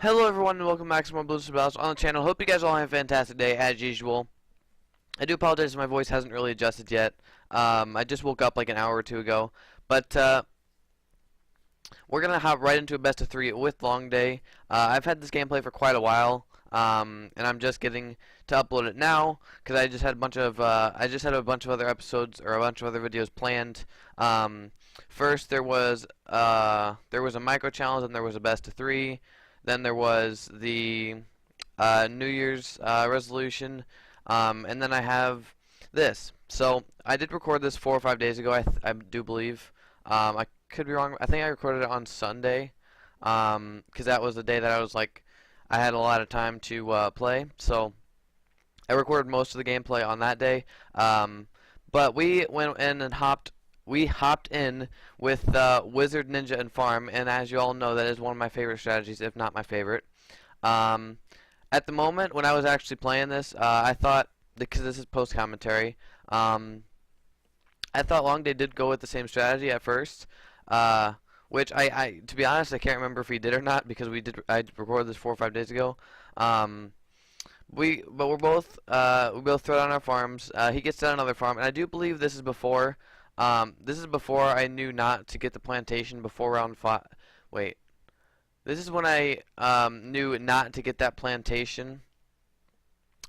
Hello everyone and welcome back to more Bloons on the channel. Hope you guys all have a fantastic day as usual. I do apologize if my voice hasn't really adjusted yet. I just woke up like an hour or two ago. But we're going to hop right into a best of 3 with Long Day. I've had this gameplay for quite a while. And I'm just getting to upload it now because I just had a bunch of other episodes or a bunch of other videos planned. First there was a micro challenge and there was a best of 3. Then there was the New Year's resolution, and then I have this. So I did record this 4 or 5 days ago. I do believe. I could be wrong. I think I recorded it on Sunday, because that was the day that I had a lot of time to play. So I recorded most of the gameplay on that day. But we went in and hopped in with Wizard, Ninja, and Farm, and as you all know, that is one of my favorite strategies, if not my favorite. At the moment, when I was actually playing this, I thought, because this is post-commentary, I thought Long Day did go with the same strategy at first, which to be honest, I can't remember if he did or not, because I recorded this 4 or 5 days ago. But we both throw down our farms. He gets down another farm, and I do believe this is before. This is before I knew not to get the plantation before round 5. Wait. This is when I knew not to get that plantation.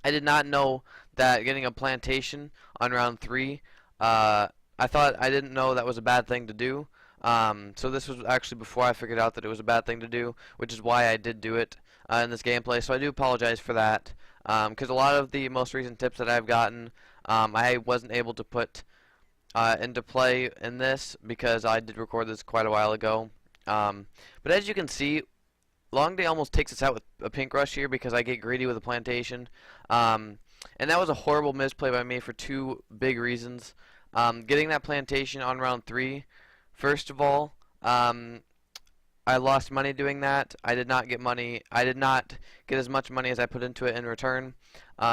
I did not know that getting a plantation on round 3, I didn't know that was a bad thing to do. So this was actually before I figured out that it was a bad thing to do, which is why I did do it in this gameplay. So I do apologize for that, because a lot of the most recent tips that I've gotten, I wasn't able to put into play in this because I did record this quite a while ago. But as you can see, Long Day almost takes us out with a pink rush here because I get greedy with a plantation. And that was a horrible misplay by me for 2 big reasons. Getting that plantation on round 3, first of all, I lost money doing that. I did not get money. I did not get as much money as I put into it in return,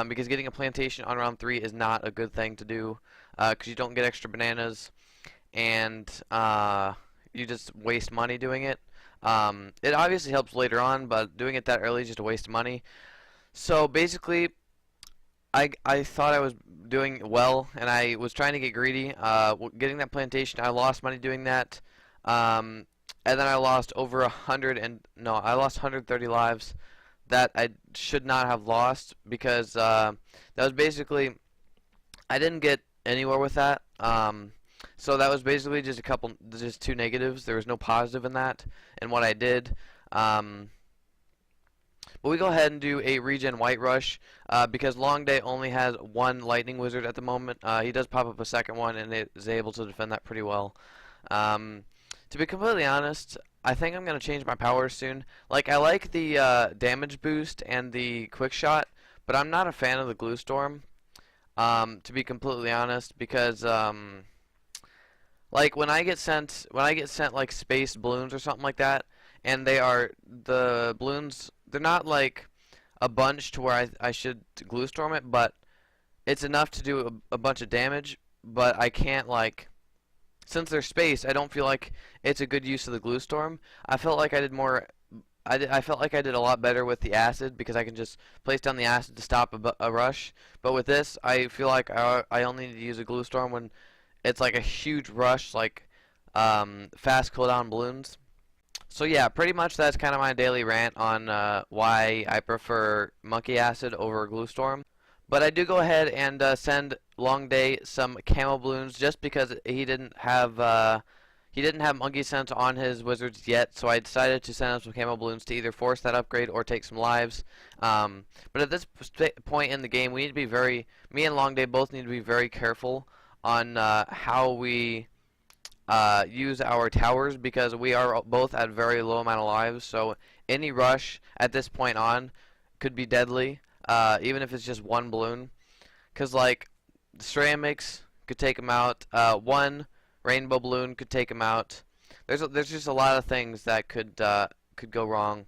because getting a plantation on round 3 is not a good thing to do, because you don't get extra bananas, and you just waste money doing it. It obviously helps later on, but doing it that early is just a waste of money. So basically, I thought I was doing well, and I was trying to get greedy. Getting that plantation, I lost money doing that. And then I lost over I lost 130 lives that I should not have lost, because that was basically, I didn't get anywhere with that. So that was basically just 2 negatives. There was no positive in that, and what I did. But we go ahead and do a regen white rush, because Long Day only has 1 lightning wizard at the moment. He does pop up a second one, and is able to defend that pretty well. To be completely honest, I think I'm going to change my powers soon. Like, I like the damage boost and the quick shot, but I'm not a fan of the glue storm, to be completely honest, because like when I get sent like space balloons or something like that, and the balloons, they're not like a bunch to where I should glue storm it, but it's enough to do a bunch of damage, but I can't, like, since they're space, I don't feel like it's a good use of the glue storm. I felt like I did more. I felt like I did a lot better with the acid, because I can just place down the acid to stop a rush. But with this, I feel like I only need to use a glue storm when it's like a huge rush, like fast cooldown balloons. So yeah, pretty much that's kind of my daily rant on why I prefer monkey acid over glue storm. But I do go ahead and send Long Day some camo balloons, just because he didn't have monkey sense on his wizards yet. So I decided to send him some camo balloons to either force that upgrade or take some lives. But at this point in the game, we need to be me and Long Day both need to be very careful on how we use our towers, because we are both at very low amount of lives. So any rush at this point on could be deadly. Even if it's just 1 balloon, because like ceramics could take him out, 1 rainbow balloon could take him out. There's just a lot of things that could go wrong.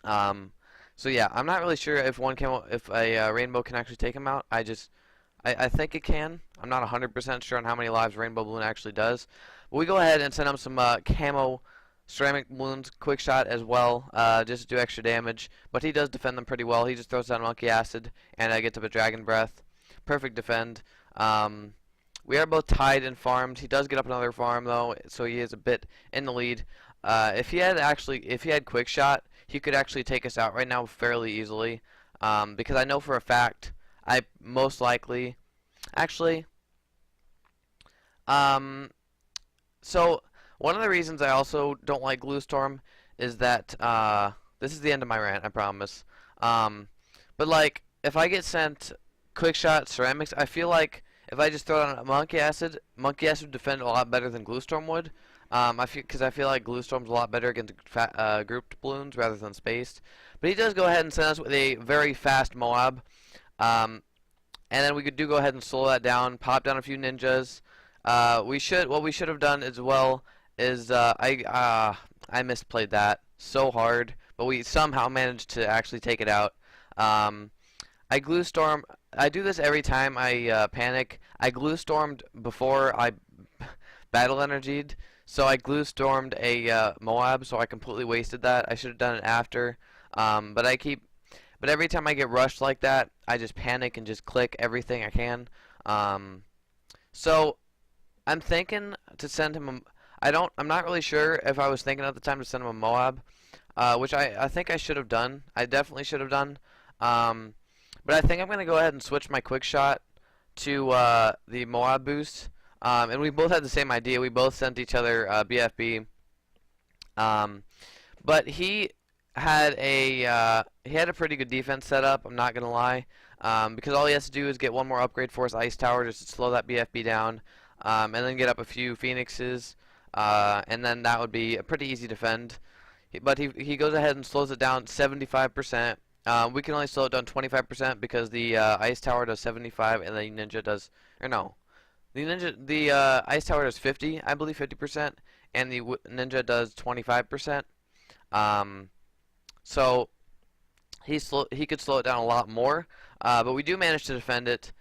So yeah, I'm not really sure if a rainbow can actually take him out. I think it can. I'm not 100% sure on how many lives rainbow balloon actually does. But we go ahead and send him some camo ceramic balloons, quick shot as well, just to do extra damage. But he does defend them pretty well. He just throws down monkey acid and gets up a dragon breath. Perfect defend. We are both tied in farms. He does get up another farm though, so he is a bit in the lead. If he had quick shot, he could actually take us out right now fairly easily. Because I know for a fact, I most likely, actually, so one of the reasons I also don't like Glue Storm is that this is the end of my rant, I promise. But like if I get sent quick shot ceramics, I feel like if I just throw down a monkey acid would defend a lot better than Glue Storm would. Because I feel like Glue Storm's a lot better against grouped balloons rather than spaced. But he does go ahead and send us with a very fast Moab. And then we could go ahead and slow that down, pop down a few ninjas. What we should have done as well is I misplayed that so hard, but we somehow managed to actually take it out. I glue storm. I do this every time I panic. I glue stormed before I battle energied, so I glue stormed a Moab, so I completely wasted that. I should have done it after, but every time I get rushed like that, I just panic and just click everything I can. So I'm thinking to send him I'm not really sure if I was thinking at the time to send him a Moab, which I think I should have done. I definitely should have done. But I think I'm going to go ahead and switch my quick shot to the Moab boost. And we both had the same idea. We both sent each other BFB. But he had a pretty good defense setup, I'm not going to lie. Because all he has to do is get one more upgrade for his ice tower just to slow that BFB down. And then get up a few phoenixes. And then that would be a pretty easy defend. But he goes ahead and slows it down 75%. We can only slow it down 25% because the ice tower does 75 and the ninja does, or no, the ice tower does 50, I believe 50%, and the ninja does 25%. So he could slow it down a lot more, but we do manage to defend it.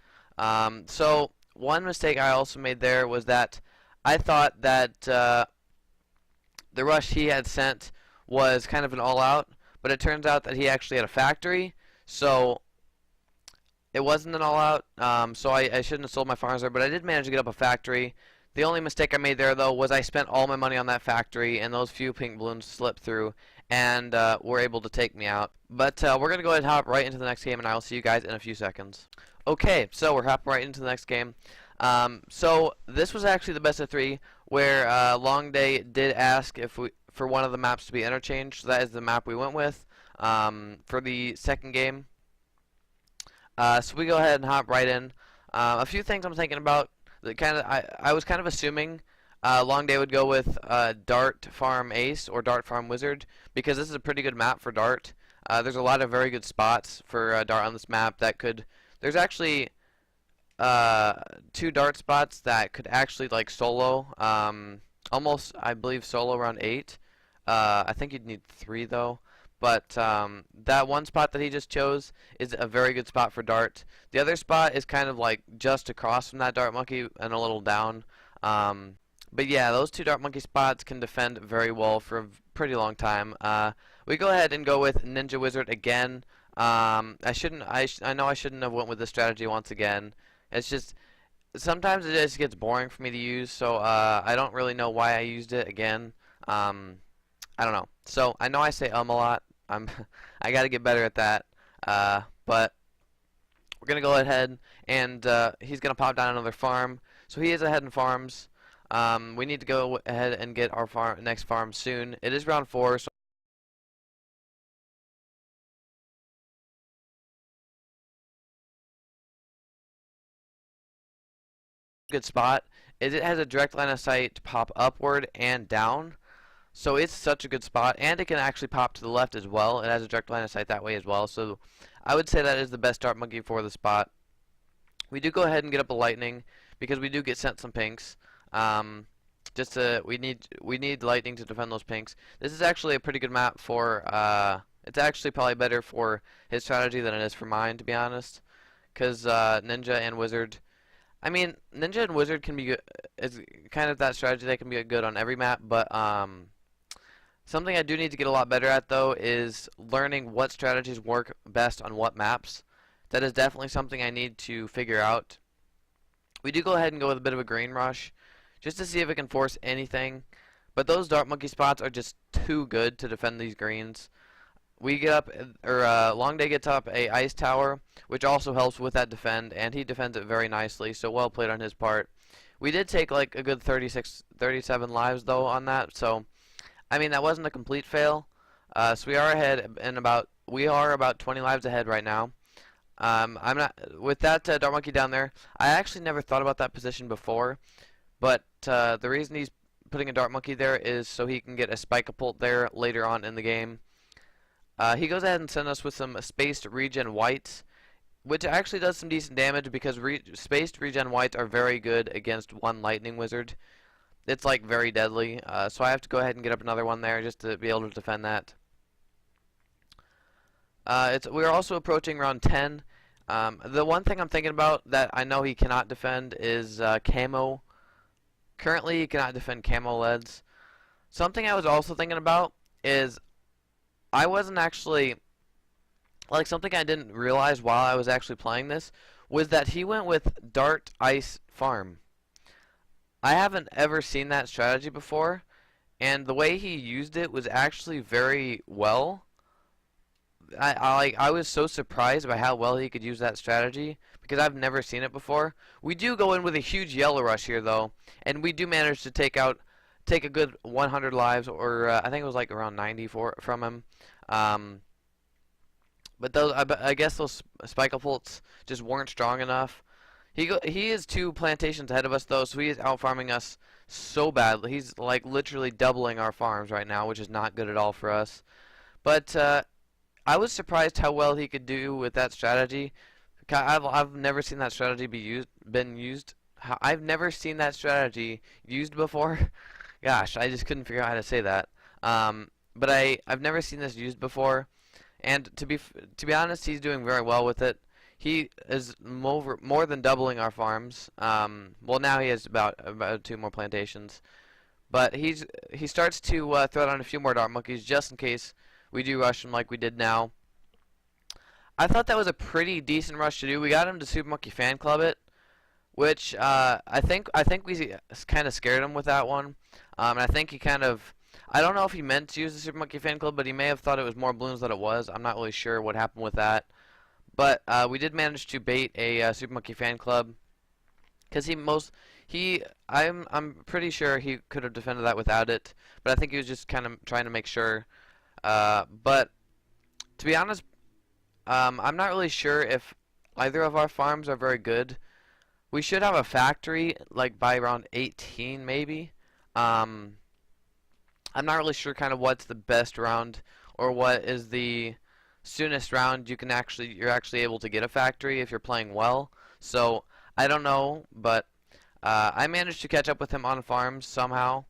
So one mistake I also made there was that I thought that the rush he had sent was kind of an all-out, but it turns out that he actually had a factory, so it wasn't an all-out. So I shouldn't have sold my farms there, but I did manage to get up a factory. The only mistake I made there, though, was I spent all my money on that factory, and those few pink balloons slipped through and were able to take me out. But we're going to go ahead and hop right into the next game, and I will see you guys in a few seconds. Okay, so we're hopping right into the next game. So this was actually the best of 3, where Long Day did ask for one of the maps to be interchanged. So that is the map we went with for the second game. So we go ahead and hop right in. A few things I'm thinking about. I was kind of assuming Long Day would go with Dart Farm Ace or Dart Farm Wizard, because this is a pretty good map for Dart. There's a lot of very good spots for Dart on this map that could. There's actually 2 Dart spots that could actually like solo. Almost, I believe, solo around 8. I think you'd need 3 though. But that one spot that he just chose is a very good spot for Dart. The other spot is kind of like just across from that Dart Monkey and a little down. But yeah, those 2 Dart Monkey spots can defend very well for a pretty long time. We go ahead and go with Ninja Wizard again. I know I shouldn't have went with this strategy once again. It's just sometimes it just gets boring for me to use, so I don't really know why I used it again. I don't know. So I know I say a lot. I got to get better at that. But we're gonna go ahead and he's gonna pop down another farm. So he is ahead in farms. We need to go ahead and get our next farm soon. It is round 4. So good spot is it has a direct line of sight to pop upward and down. So it's such a good spot, and it can actually pop to the left as well. It has a direct line of sight that way as well. So I would say that is the best Dart Monkey for the spot. We do go ahead and get up a lightning because we do get sent some pinks. We need lightning to defend those pinks. This is actually a pretty good map for. It's actually probably better for his strategy than it is for mine, to be honest. Because Ninja and Wizard. I mean, Ninja and Wizard can be good. It's kind of that strategy that can be good on every map, but Something I do need to get a lot better at, though, is learning what strategies work best on what maps. That is definitely something I need to figure out. We do go ahead and go with a bit of a green rush, just to see if it can force anything. But those dart monkey spots are just too good to defend these greens. We get up, or Long Day gets up a ice tower, which also helps with that defend, and he defends it very nicely, so well played on his part. We did take like a good 36, 37 lives though on that, so I mean that wasn't a complete fail. So we are ahead in we are about 20 lives ahead right now. I'm not with that dart monkey down there. I actually never thought about that position before, but the reason he's putting a dart monkey there is so he can get a spike-a-pult there later on in the game. He goes ahead and sends us with some spaced regen whites, which actually does some decent damage because spaced regen whites are very good against one lightning wizard. It's like very deadly, so I have to go ahead and get up another one there just to be able to defend that. We're also approaching round 10. The one thing I'm thinking about that I know he cannot defend is camo. Currently, he cannot defend camo leads. Something I was also thinking about is I wasn't actually, like, something I didn't realize while I was actually playing this was that he went with Dart Ice Farm. I haven't ever seen that strategy before, and the way he used it was actually very well. I was so surprised by how well he could use that strategy because I've never seen it before. We do go in with a huge yellow rush here though, and we do manage to take a good 100 lives, or I think it was like around 94 from him. But those, I guess those spike-a-pults just weren't strong enough. He is 2 plantations ahead of us though, so he is out farming us so badly. He's like literally doubling our farms right now, which is not good at all for us. But I was surprised how well he could do with that strategy. I've never seen that strategy been used. I've never seen that strategy used before. Gosh, I just couldn't figure out how to say that. But I've never seen this used before, and to be honest, he's doing very well with it. He is more than doubling our farms. Well, now he has about 2 more plantations, but he starts to throw down a few more dart monkeys just in case we do rush him like we did now. I thought that was a pretty decent rush to do. We got him to Super Monkey Fan Club it, which I think we kind of scared him with that one. And I think he kind of, I don't know if he meant to use the Super Monkey Fan Club, but he may have thought it was more Bloons than it was. I'm not really sure what happened with that. But we did manage to bait a Super Monkey Fan Club because I'm pretty sure he could have defended that without it, but I think he was just kind of trying to make sure. But to be honest, I'm not really sure if either of our farms are very good. We should have a factory like by around 18 maybe. I'm not really sure kind of what's the best round or what is the soonest round you're actually able to get a factory if you're playing well. So I don't know, but I managed to catch up with him on farms somehow.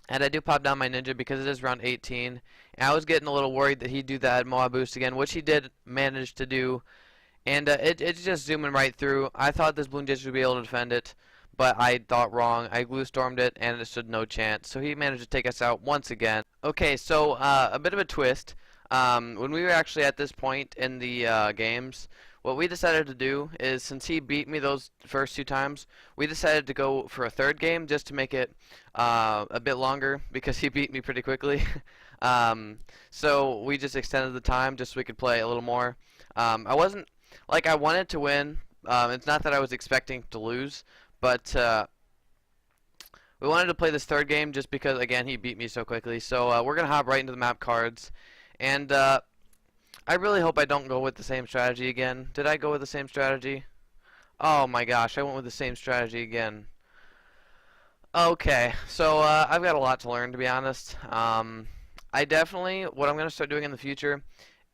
And I do pop down my ninja because it is round 18. And I was getting a little worried that he'd do that Moab boost again, which he did manage to do. And it's just zooming right through. I thought this Bloon Ditch would be able to defend it, but I thought wrong. I glue stormed it, and it stood no chance. So he managed to take us out once again. Okay, so a bit of a twist. When we were actually at this point in the games, what we decided to do is, since he beat me those first 2 times, we decided to go for a 3rd game just to make it a bit longer because he beat me pretty quickly. So we just extended the time just so we could play a little more. I wasn't, like, I wanted to win. It's not that I was expecting to lose, but we wanted to play this 3rd game just because, again, he beat me so quickly. So we're going to hop right into the map cards. And I really hope I don't go with the same strategy again. Did I go with the same strategy? Oh my gosh, I went with the same strategy again. Okay, so I've got a lot to learn, to be honest. I definitely, what I'm going to start doing in the future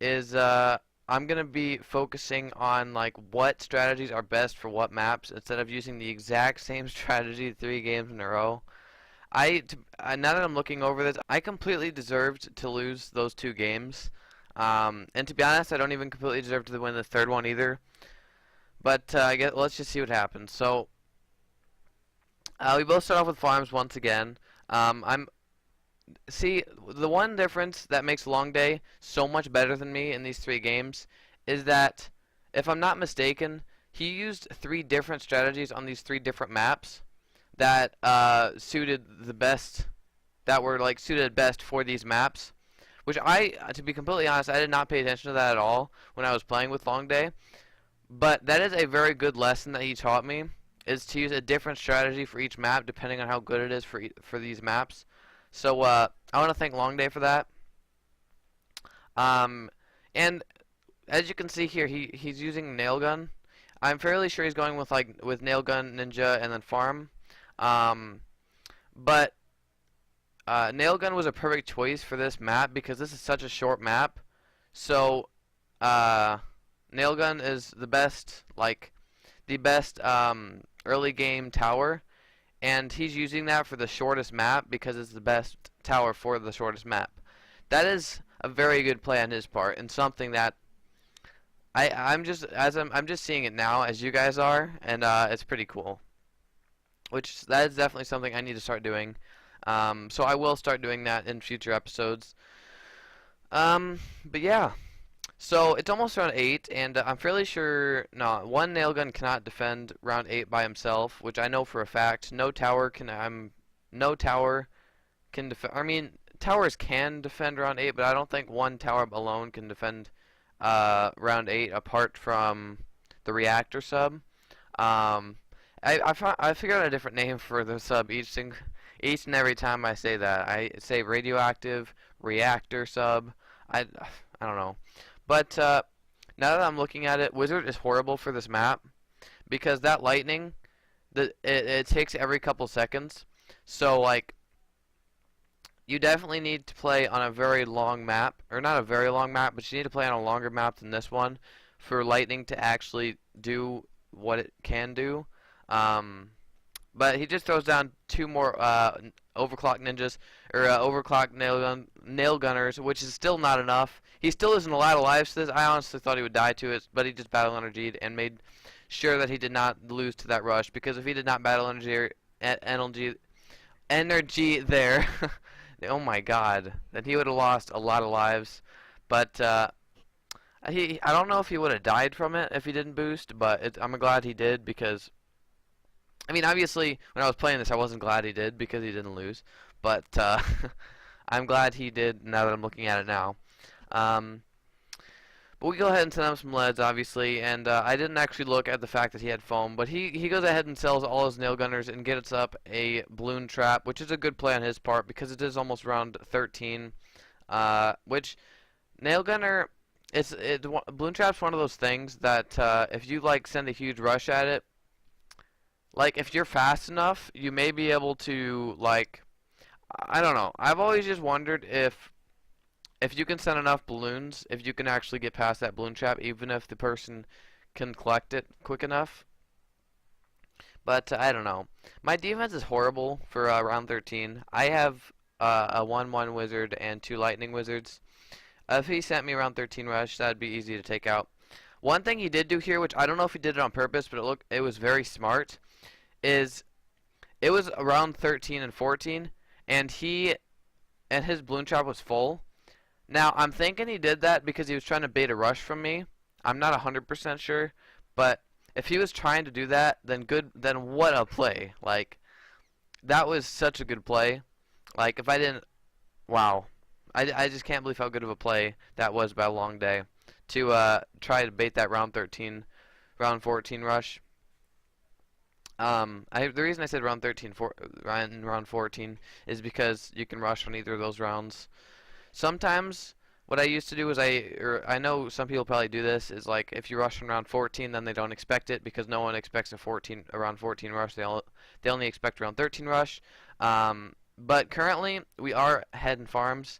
is I'm going to be focusing on like what strategies are best for what maps instead of using the exact same strategy 3 games in a row. Now that I'm looking over this, I completely deserved to lose those 2 games. And to be honest, I don't even completely deserve to win the 3rd one either. But let's just see what happens. So we both start off with farms once again. See, the one difference that makes Long Day so much better than me in these 3 games is that, if I'm not mistaken, he used 3 different strategies on these 3 different maps that suited the best, that were like suited best for these maps. Which to be completely honest, I did not pay attention to that at all when I was playing with Long Day. But that is a very good lesson that he taught me, is to use a different strategy for each map depending on how good it is for these maps. So I want to thank Long Day for that. Um, and as you can see here, he's using Nail Gun. I'm fairly sure he's going with Nail Gun, Ninja, and then Farm. Um, but Nail Gun was a perfect choice for this map because this is such a short map. So Nail Gun is the best, early game tower, and he's using that for the shortest map because it's the best tower for the shortest map. That is a very good play on his part, and something that I'm just seeing it now as you guys are, and it's pretty cool. Which that is definitely something I need to start doing. So I will start doing that in future episodes. But yeah. So it's almost round 8, and I'm fairly sure one Nail Gun cannot defend round 8 by himself, which I know for a fact. No tower can defend. I mean, towers can defend round 8, but I don't think one tower alone can defend round 8 apart from the reactor sub. I figured out a different name for the sub each and every time I say that. I say radioactive reactor sub. I don't know. But now that I'm looking at it, Wizard is horrible for this map because that lightning, it takes every couple seconds. So like, you definitely need to play on a very long map, or not a very long map, but you need to play on a longer map than this one for lightning to actually do what it can do. But he just throws down 2 more overclock ninjas, or overclock nail gunners, which is still not enough. He still isn't a lot of lives to this. I honestly thought he would die to it, but he just battle energied and made sure that he did not lose to that rush. Because if he did not battle energy there, oh my God, then he would have lost a lot of lives. But I don't know if he would have died from it if he didn't boost, but I'm glad he did because. I mean, obviously, when I was playing this, I wasn't glad he did because he didn't lose. But I'm glad he did now that I'm looking at it now. But we go ahead and send him some leads, obviously. And I didn't actually look at the fact that he had foam. But he goes ahead and sells all his nail gunners and gets up a balloon trap, which is a good play on his part because it is almost round 13. Which, nail gunner, balloon trap's one of those things that if you send a huge rush at it, if you're fast enough, you may be able to, I don't know. I've always just wondered if you can send enough balloons, if you can actually get past that balloon trap, even if the person can collect it quick enough. But I don't know. My defense is horrible for round 13. I have a 1/1 wizard and 2 lightning wizards. If he sent me round 13 rush, that'd be easy to take out. One thing he did do here, which I don't know if he did it on purpose, but it was very smart, is it was around 13 and 14, and his balloon trap was full. Now, I'm thinking he did that because he was trying to bait a rush from me. I'm not 100% sure, but if he was trying to do that, then what a play. That was such a good play. If I didn't, wow. I just can't believe how good of a play that was by Long Day to try to bait that round 13, round 14 rush. The reason I said round 13 and round 14 is because you can rush on either of those rounds. Sometimes what I used to do is I know some people probably do this, is if you rush on round 14, then they don't expect it because no one expects a round 14 rush. They only expect round 13 rush. But currently we are ahead in farms.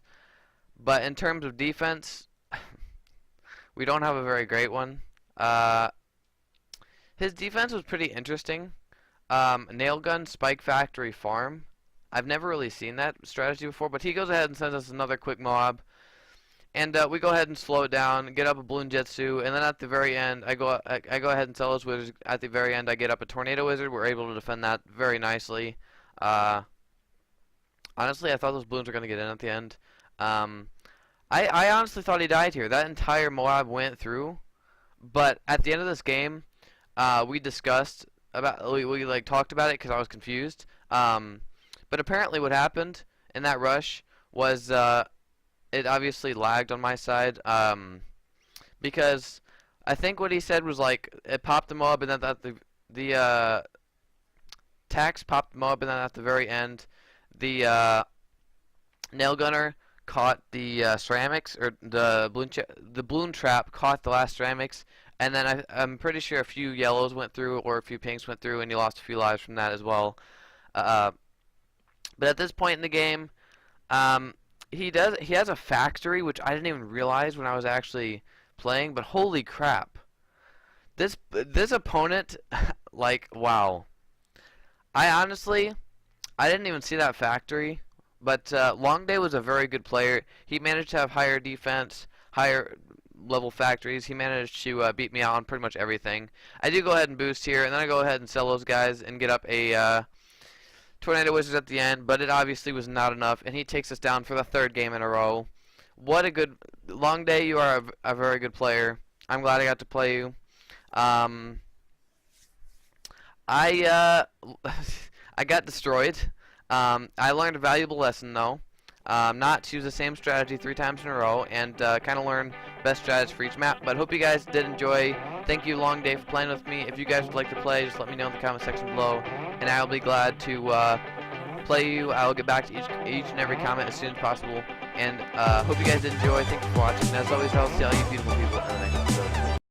But in terms of defense, we don't have a very great one. His defense was pretty interesting. Nail gun, spike factory, farm. I've never really seen that strategy before, but he goes ahead and sends us another quick mob. And we go ahead and slow it down, get up a balloon jetsu, and then at the very end, I go ahead and sell his wizards. At the very end, I get up a tornado wizard. We're able to defend that very nicely. Honestly, I thought those Bloons were going to get in at the end. Um, I honestly thought he died here. That entire Moab went through, but at the end of this game, we discussed about we like talked about it because I was confused. But apparently, what happened in that rush was it obviously lagged on my side because I think what he said was like it popped the Moab and then at the tax popped the Moab and then at the very end the nail gunner caught the ceramics, or the balloon trap caught the last ceramics, and then I'm pretty sure a few yellows went through or a few pinks went through, and he lost a few lives from that as well. Uh, but at this point in the game, he has a factory which I didn't even realize when I was actually playing. But holy crap, this opponent, like wow. I didn't even see that factory, but Longday was a very good player. He managed to have higher defense, higher level factories. He managed to beat me out on pretty much everything. I do go ahead and boost here, and then I go ahead and sell those guys and get up a Tornado Wizards at the end, but it obviously was not enough, and he takes us down for the third game in a row. What a good Longday! You are a very good player. I'm glad I got to play you. I I got destroyed. I learned a valuable lesson though, not to use the same strategy 3 times in a row, and kind of learn best strategies for each map. But hope you guys did enjoy. Thank you, Long Day, for playing with me. If you guys would like to play, just let me know in the comment section below, and I will be glad to play you. I will get back to each and every comment as soon as possible. And hope you guys did enjoy. Thank you for watching. And as always, I will see all you beautiful people in the next episode.